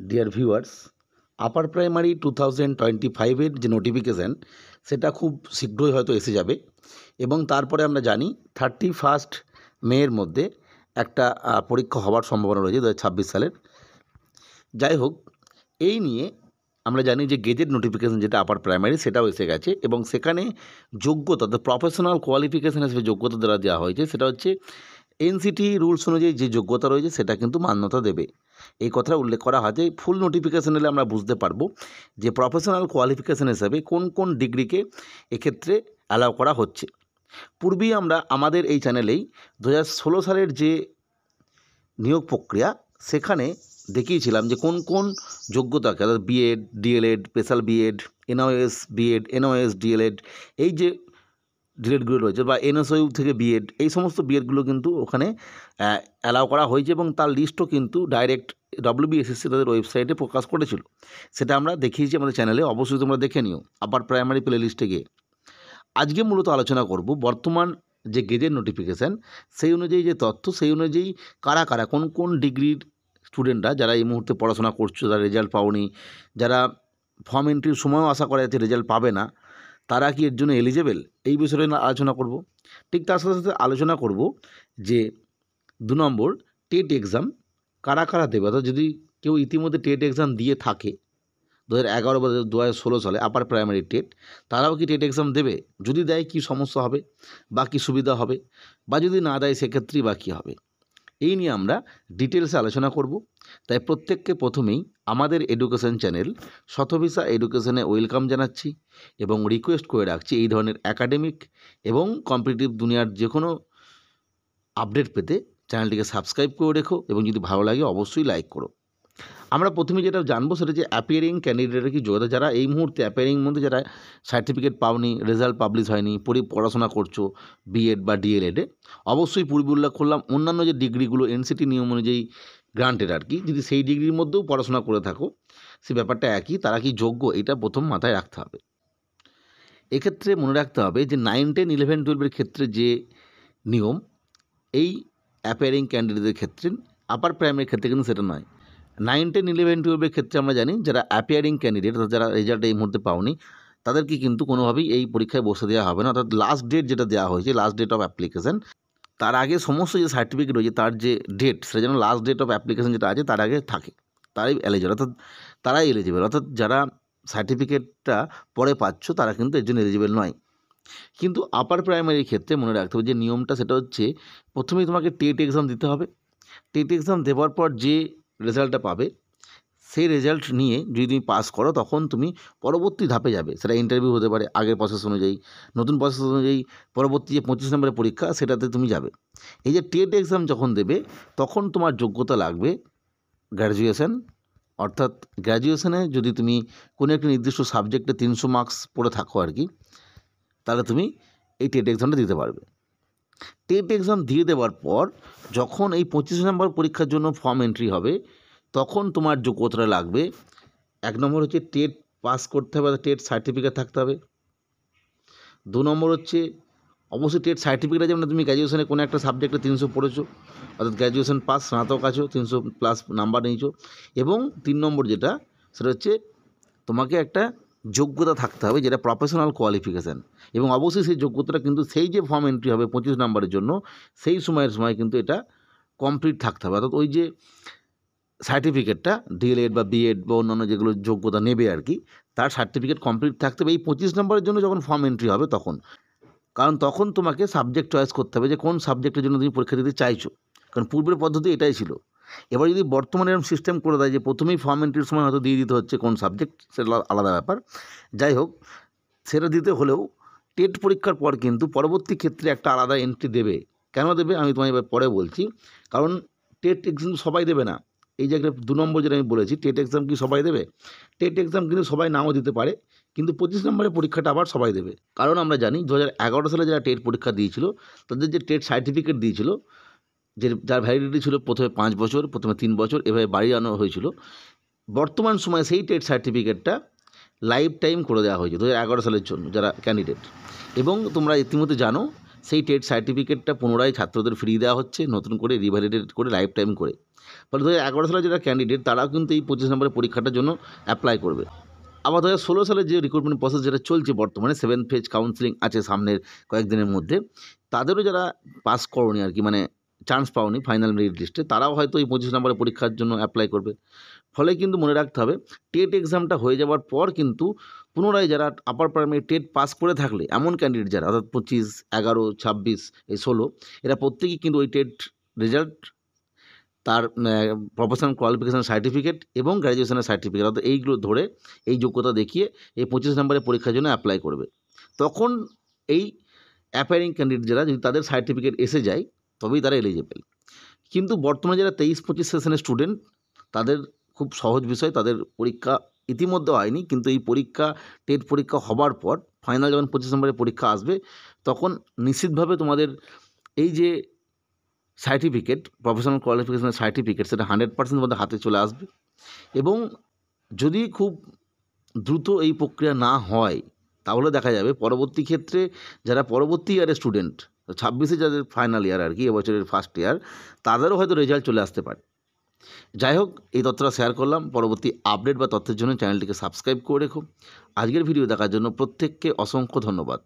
Dear viewers, upper primary 2025-এর যে notification সেটা খুব শীঘ্রই হয়তো এসে যাবে এবং তারপরে আমরা জানি 31 মের মধ্যে একটা পরীক্ষা হওয়ার সম্ভাবনা রয়েছে 2026 সালের। যাই হোক, এই নিয়ে আমরা জানি যে গেজেট নোটিফিকেশান যেটা আপার প্রাইমারি সেটাও এসে গেছে এবং সেখানে যোগ্যতা, প্রফেশনাল কোয়ালিফিকেশান হিসেবে যোগ্যতা দ্বারা দেওয়া হয়েছে সেটা হচ্ছে এনসিটি রুলস অনুযায়ী যে যোগ্যতা রয়েছে সেটা কিন্তু মান্যতা দেবে। এই কথাটা উল্লেখ করা হয় যে ফুল নোটিফিকেশান এলে আমরা বুঝতে পারবো যে প্রফেশনাল কোয়ালিফিকেশান হিসাবে কোন কোন ডিগ্রিকে এক্ষেত্রে অ্যালাউ করা হচ্ছে। পূর্বেই আমরা আমাদের এই চ্যানেলেই 2016 সালের যে নিয়োগ প্রক্রিয়া সেখানে দেখিয়েছিলাম যে কোন কোন যোগ্যতাকে, অর্থাৎ BEd, DLEd, special BEd, NOS BEd, NOS DLEd, এই যে ডিএলএডগুলো রয়েছে বা এনএসইউ থেকে বিএড, এই সমস্ত বিএডগুলো কিন্তু ওখানে অ্যালাউ করা হয়েছে এবং তার লিস্টও কিন্তু ডাইরেক্ট WBSSC তাদের ওয়েবসাইটে প্রকাশ করেছিল। সেটা আমরা দেখিয়েছি আমাদের চ্যানেলে, অবশ্যই তোমরা দেখে নিও আপার প্রাইমারি প্লে লিস্টে গিয়ে। আজকে মূলত আলোচনা করব বর্তমান যে গেজেট নোটিফিকেশান সেই অনুযায়ী যে তথ্য, সেই অনুযায়ী কারা কারা কোন কোন ডিগ্রির স্টুডেন্টরা যারা এই মুহূর্তে পড়াশোনা করছো, যারা রেজাল্ট পাওনি, যারা ফর্ম এন্ট্রির সময়ও আশা করা যাচ্ছে রেজাল্ট পাবে না, তারা কি এর জন্য এলিজেবল, এই বিষয়ে আলোচনা করব। ঠিক তার সাথে সাথে আলোচনা করব যে 2 নম্বর টেট এক্সাম কারা কারা দেবে, অর্থাৎ যদি কেউ ইতিমধ্যে টেট এক্সাম দিয়ে থাকে 2011 বা 2016 সালে আপার প্রাইমারি টেট, তারাও কি টেট এক্সাম দেবে? যদি দেয় কী সমস্যা হবে বা কী সুবিধা হবে, বা যদি না দেয় সেক্ষেত্রেই বা কী হবে, এই নিয়ে আমরা ডিটেলসে আলোচনা করব। তাই প্রত্যেককে প্রথমেই আমাদের এডুকেশন চ্যানেল শতভিসা এডুকেশনে ওয়েলকাম জানাচ্ছি এবং রিকোয়েস্ট করে রাখছি এই ধরনের একাডেমিক এবং কম্পিটিটিভ দুনিয়ার যে কোনো আপডেট পেতে চ্যানেলটিকে সাবস্ক্রাইব করে রেখো এবং যদি ভালো লাগে অবশ্যই লাইক করো। আমরা প্রথমে যেটা জানবো সেটা যে অ্যাপিয়ারিং ক্যান্ডিডেটের কি যোগ্যতা, যারা এই মুহূর্তে অ্যাপিয়ারিং মধ্যে যারা সার্টিফিকেট পাওনি, রেজাল্ট পাবলিশ হয়নি, পড়াশোনা করছো বিএড বা ডিএলএডে, অবশ্যই পূর্বে উল্লেখ করলাম অন্যান্য যে ডিগ্রিগুলো এনসিটি নিয়ম অনুযায়ী গ্রান্টেড আর কি, যদি সেই ডিগ্রির মধ্যেও পড়াশোনা করে থাকো সে ব্যাপারটা একই, তারা কি যোগ্য এটা প্রথম মাথায় রাখতে হবে। এক্ষেত্রে মনে রাখতে হবে যে 9, 10, 11, 12-এর ক্ষেত্রে যে নিয়ম, এই অ্যাপিয়ারিং ক্যান্ডিডেটদের ক্ষেত্রে, আপার প্রাইমারির ক্ষেত্রে কিন্তু সেটা নয়। 9, 10, 11, 12-এর ক্ষেত্রে আমরা জানি যারা অ্যাপিয়ারিং ক্যান্ডিডেট, যারা রেজাল্ট এই মুহূর্তে পাওনি, তাদেরকে কিন্তু কোনোভাবেই এই পরীক্ষায় বসে দেওয়া হবে না। অর্থাৎ লাস্ট ডেট যেটা দেওয়া হয়েছে, লাস্ট ডেট অফ অ্যাপ্লিকেশান, তার আগে সমস্ত যে সার্টিফিকেট রয়েছে তার যে ডেট, সেটা যেন লাস্ট ডেট অফ অ্যাপ্লিকেশান যেটা আছে তার আগে থাকে, তারাই এলিজিবল, অর্থাৎ তারাই এলিজিবল। অর্থাৎ যারা সার্টিফিকেটটা পরে পাচ্ছ তারা কিন্তু এর জন্য এলিজিবল নয়। কিন্তু আপার প্রাইমারির ক্ষেত্রে মনে রাখতে হবে যে নিয়মটা সেটা হচ্ছে প্রথমেই তোমাকে টেট এক্সাম দিতে হবে। টেট এক্সাম দেওয়ার পর যে রেজাল্টটা পাবে সেই রেজাল্ট নিয়ে যদি তুমি পাস করো তখন তুমি পরবর্তী ধাপে যাবে, সেটা ইন্টারভিউ হতে পারে আগের প্রসেস অনুযায়ী, নতুন প্রসেস অনুযায়ী পরবর্তী যে 25 নম্বরের পরীক্ষা সেটাতে তুমি যাবে। এই যে টেট এক্সাম যখন দেবে তখন তোমার যোগ্যতা লাগবে গ্র্যাজুয়েশন, অর্থাৎ গ্র্যাজুয়েশনে যদি তুমি কোনো একটি নির্দিষ্ট সাবজেক্টে 300 মার্কস পড়ে থাকো আর কি, তাহলে তুমি এই টেট এক্সামটা দিতে পারবে। টেট এক্সাম দিয়ে দেওয়ার পর যখন এই 25 নম্বর পরীক্ষার জন্য ফর্ম এন্ট্রি হবে তখন তোমার যোগ্যতাটা লাগবে, 1 নম্বর হচ্ছে টেট পাস করতে হবে, টেট সার্টিফিকেট থাকতে হবে। 2 নম্বর হচ্ছে অবশ্যই টেট সার্টিফিকেট আছে, মানে তুমি গ্র্যাজুয়েশনে কোনো একটা সাবজেক্টে 300 পড়েছো, অর্থাৎ গ্র্যাজুয়েশন পাস, স্নাতক আছো, 300+ নাম্বার নিয়েছো। এবং 3 নম্বর যেটা সেটা হচ্ছে তোমাকে একটা যোগ্যতা থাকতে হবে যেটা প্রফেশনাল কোয়ালিফিকেশান, এবং অবশ্যই সেই যোগ্যতাটা কিন্তু সেই যে ফর্ম এন্ট্রি হবে 25 নম্বরের জন্য সেই সময় কিন্তু এটা কমপ্লিট থাকতে হবে। অর্থাৎ ওই যে সার্টিফিকেটটা ডিএলএড বা বিএড বা অন্যান্য যেগুলো যোগ্যতা নেবে আর কি, তার সার্টিফিকেট কমপ্লিট থাকতে হবে এই 25 নম্বরের জন্য যখন ফর্ম এন্ট্রি হবে তখন। কারণ তখন তোমাকে সাবজেক্ট চয়েস করতে হবে যে কোন সাবজেক্টের জন্য তুমি পরীক্ষা দিতে চাইছো, কারণ পূর্বের পদ্ধতি এটাই ছিল। এবার যদি বর্তমানে এরকম সিস্টেম করে দেয় যে প্রথমেই ফর্ম এন্ট্রির সময় হয়তো দিয়ে দিতে হচ্ছে কোন সাবজেক্ট, সেটা আলাদা ব্যাপার। যাই হোক, সেটা দিতে হলেও টেট পরীক্ষার পর কিন্তু পরবর্তী ক্ষেত্রে একটা আলাদা এন্ট্রি দেবে। কেন দেবে আমি তোমায় এবার পরে বলছি। কারণ টেট এক্সাম সবাই দেবে না। এই যে একটা 2 নম্বর যেটা আমি বলেছি, টেট এক্সাম কি সবাই দেবে? টেট এক্সাম কিন্তু সবাই নাও দিতে পারে, কিন্তু 25 নম্বরের পরীক্ষাটা আবার সবাই দেবে। কারণ আমরা জানি 2011 সালে যারা টেট পরীক্ষা দিয়েছিল তাদের যে টেট সার্টিফিকেট দিয়েছিল, যার ভ্যালিডিটি ছিল প্রথমে 5 বছর, প্রথমে 3 বছর, এভাবে বাড়িয়ে আনা হয়েছিল। বর্তমান সময়ে সেই টেট সার্টিফিকেটটা লাইফ টাইম করে দেওয়া হয়েছে 2011 সালের জন্য যারা ক্যান্ডিডেট। এবং তোমরা ইতিমধ্যে জানো সেই টেট সার্টিফিকেটটা পুনরায় ছাত্রদের ফিরিয়ে দেওয়া হচ্ছে নতুন করে রিভ্যালিডেট করে লাইফ টাইম করে। ফলে 2011 সালে যারা ক্যান্ডিডেট তারাও কিন্তু এই 25 নম্বরের পরীক্ষাটার জন্য অ্যাপ্লাই করবে। আবার 2016 সালে যে রিক্রুটমেন্ট প্রসেস যেটা চলছে বর্তমানে 7th ফেজ কাউন্সেলিং আছে সামনের কয়েকদিনের মধ্যে, তাদেরও যারা পাস করোনি আর কি, মানে চান্স পাওনি ফাইনাল মেরিট লিস্টে, তারাও হয়তো এই 25 নম্বরের পরীক্ষার জন্য অ্যাপ্লাই করবে। ফলে কিন্তু মনে রাখতে হবে টেট এক্সামটা হয়ে যাওয়ার পর কিন্তু পুনরায় যারা আপার প্রাইমারি টেট পাস করে থাকলে এমন ক্যান্ডিডেট যারা অর্থাৎ 25, 11, 26, এই 16 এরা প্রত্যেকেই কিন্তু ওই টেট রেজাল্ট, তার প্রফেশনাল কোয়ালিফিকেশান সার্টিফিকেট এবং গ্র্যাজুয়েশনের সার্টিফিকেট অর্থাৎ এইগুলো ধরে এই যোগ্যতা দেখিয়ে এই 25 নম্বরের পরীক্ষার জন্য অ্যাপ্লাই করবে। তখন এই অ্যাপায়ারিং ক্যান্ডিডেট যারা যদি তাদের সার্টিফিকেট এসে যায় তবেই তারা এলিজিবল। কিন্তু বর্তমানে যারা 23-25 সেশনের স্টুডেন্ট তাদের খুব সহজ বিষয়, তাদের পরীক্ষা ইতিমধ্যে হয়নি, কিন্তু এই পরীক্ষা টেট পরীক্ষা হবার পর ফাইনাল যখন 25 নম্বরের পরীক্ষা আসবে তখন নিশ্চিতভাবে তোমাদের এই যে সার্টিফিকেট, প্রফেশনাল কোয়ালিফিকেশনের সার্টিফিকেট, সেটা 100% তোমাদের হাতে চলে আসবে। এবং যদি খুব দ্রুত এই প্রক্রিয়া না হয় তাহলে দেখা যাবে পরবর্তী ক্ষেত্রে যারা পরবর্তী ইয়ারের স্টুডেন্ট 26-এ যাদের ফাইনাল ইয়ার আর কি, এবছরের ফার্স্ট ইয়ার, তাদেরও হয়তো রেজাল্ট চলে আসতে পারে। যাই হোক, এই তথ্যটা শেয়ার করলাম। পরবর্তী আপডেট বা তথ্যের জন্য চ্যানেলটিকে সাবস্ক্রাইব করে রেখো। আজকের ভিডিও দেখার জন্য প্রত্যেককে অসংখ্য ধন্যবাদ।